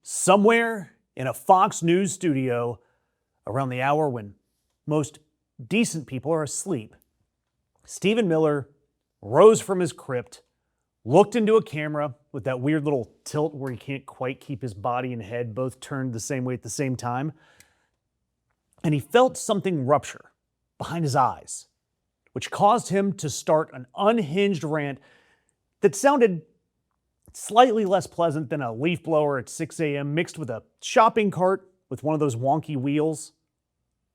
Somewhere in a Fox News studio around the hour when most decent people are asleep, Stephen Miller rose from his crypt, looked into a camera with that weird little tilt where he can't quite keep his body and head both turned the same way at the same time, and he felt something rupture behind his eyes, which caused him to start an unhinged rant that sounded slightly less pleasant than a leaf blower at 6 a.m. mixed with a shopping cart with one of those wonky wheels,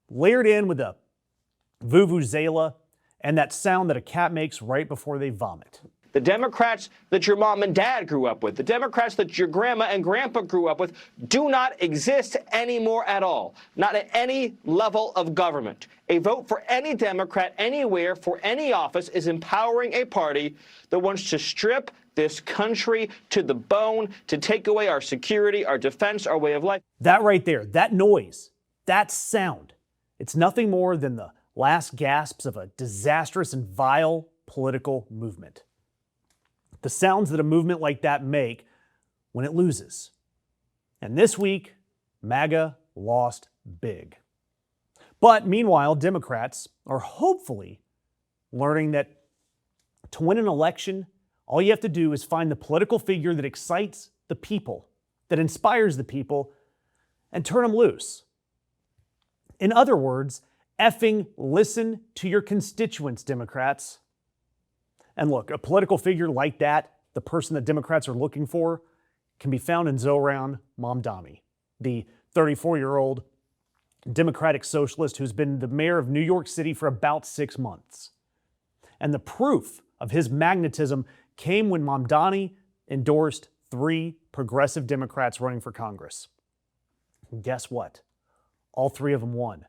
layered in with a vuvuzela and that sound that a cat makes right before they vomit. The Democrats that your mom and dad grew up with, the Democrats that your grandma and grandpa grew up with, do not exist anymore at all. Not at any level of government. A vote for any Democrat anywhere for any office is empowering a party that wants to strip this country to the bone, to take away our security, our defense, our way of life. That right there, that noise, that sound, it's nothing more than the last gasps of a disastrous and vile political movement. The sounds that a movement like that make when it loses. And this week, MAGA lost big. But meanwhile, Democrats are hopefully learning that to win an election, all you have to do is find the political figure that excites the people, that inspires the people, and turn them loose. In other words, effing listen to your constituents, Democrats. And look, a political figure like that, the person that Democrats are looking for, can be found in Zohran Mamdani, the 34-year-old Democratic socialist who's been the mayor of New York City for about 6 months. And the proof of his magnetism came when Mamdani endorsed 3 progressive Democrats running for Congress. And guess what? All 3 of them won.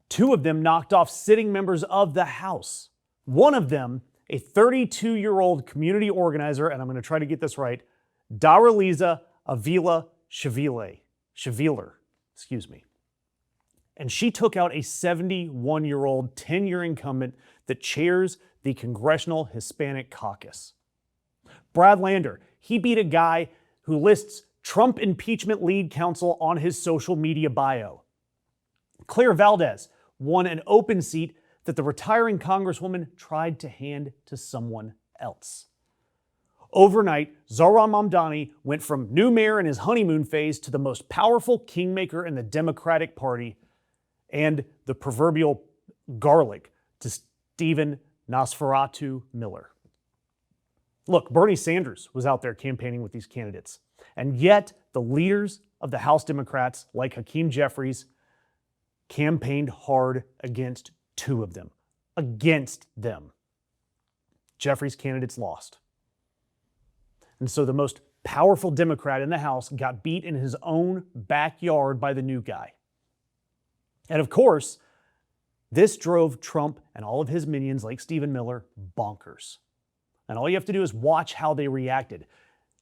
2 of them knocked off sitting members of the House. One of them, a 32-year-old community organizer, and I'm going to try to get this right, Daraliza Avila Shaviler, and she took out a 71-year-old 10-year incumbent that chairs the Congressional Hispanic Caucus. Brad Lander, he beat a guy who lists Trump impeachment lead counsel on his social media bio. Claire Valdez won an open seat that the retiring congresswoman tried to hand to someone else. Overnight, Zohran Mamdani went from new mayor in his honeymoon phase to the most powerful kingmaker in the Democratic Party and the proverbial garlic to Stephen Nosferatu Miller. Look, Bernie Sanders was out there campaigning with these candidates, and yet the leaders of the House Democrats, like Hakeem Jeffries, campaigned hard against 2 of them. Against them. Jeffries' candidates lost. And so the most powerful Democrat in the House got beat in his own backyard by the new guy. And of course, this drove Trump and all of his minions like Stephen Miller bonkers. And all you have to do is watch how they reacted.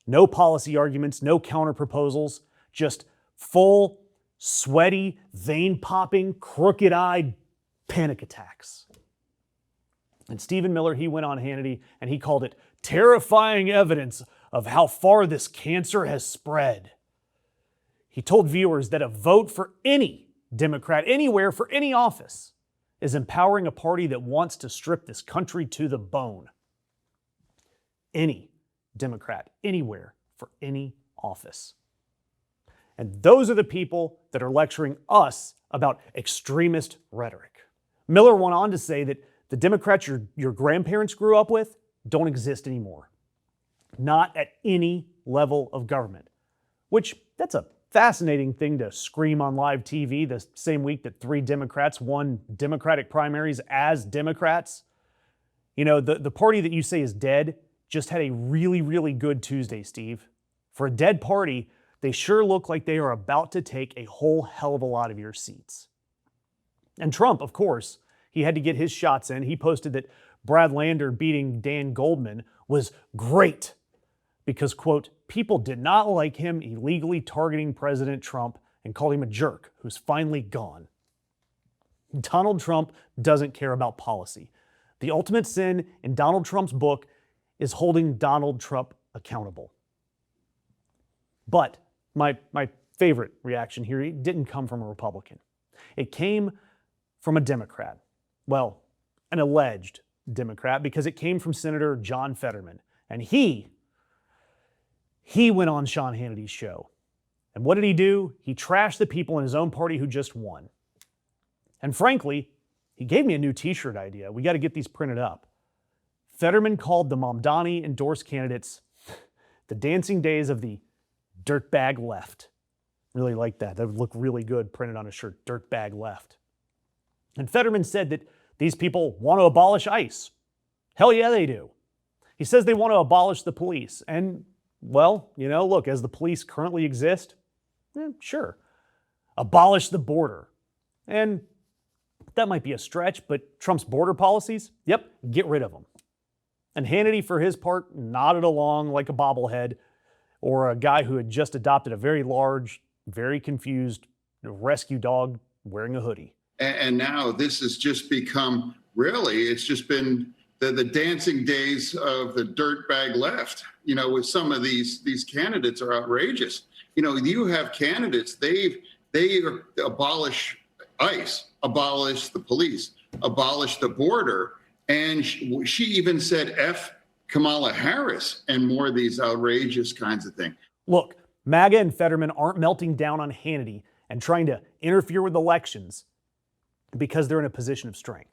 No policy arguments, no counter proposals, just full, sweaty, vein-popping, crooked-eyed panic attacks. And Stephen Miller, he went on Hannity and he called it terrifying evidence of how far this cancer has spread. He told viewers that a vote for any Democrat anywhere for any office is empowering a party that wants to strip this country to the bone. Any Democrat anywhere for any office. And those are the people that are lecturing us about extremist rhetoric. Miller went on to say that the Democrats your grandparents grew up with don't exist anymore. Not at any level of government. Which, that's a fascinating thing to scream on live TV the same week that 3 Democrats won Democratic primaries as Democrats. You know, the party that you say is dead just had a really, really good Tuesday, Steve. For a dead party, they sure look like they are about to take a whole hell of a lot of your seats. And Trump, of course, he had to get his shots in. He posted that Brad Lander beating Dan Goldman was great because, quote, people did not like him illegally targeting President Trump and called him a jerk who's finally gone. Donald Trump doesn't care about policy. The ultimate sin in Donald Trump's book is holding Donald Trump accountable. But My favorite reaction here didn't come from a Republican. It came from a Democrat. Well, an alleged Democrat, because it came from Senator John Fetterman. And he went on Sean Hannity's show. And what did he do? He trashed the people in his own party who just won. And frankly, he gave me a new t-shirt idea. We got to get these printed up. Fetterman called the Mamdani endorsed candidates the dancing days of the dirtbag left. Really like that. That would look really good printed on a shirt, dirtbag left. And Fetterman said that these people want to abolish ICE. Hell yeah, they do. He says they want to abolish the police. And, well, look, as the police currently exist, sure. Abolish the border. And that might be a stretch, but Trump's border policies, yep, get rid of them. And Hannity, for his part, nodded along like a bobblehead, or a guy who had just adopted a very large, very confused rescue dog wearing a hoodie. And now this has just become, really, it's just been the dancing days of the dirtbag left. With some of these candidates are outrageous. You have candidates, they abolish ICE, abolish the police, abolish the border. And she even said F Kamala Harris and more of these outrageous kinds of things. Look, MAGA and Fetterman aren't melting down on Hannity and trying to interfere with elections because they're in a position of strength.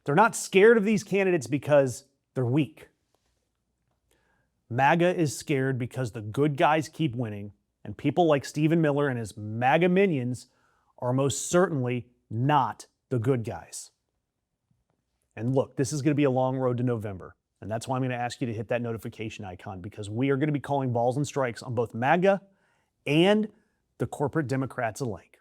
They're not scared of these candidates because they're weak. MAGA is scared because the good guys keep winning, and people like Stephen Miller and his MAGA minions are most certainly not the good guys. And look, this is going to be a long road to November. And that's why I'm going to ask you to hit that notification icon, because we are going to be calling balls and strikes on both MAGA and the corporate Democrats alike.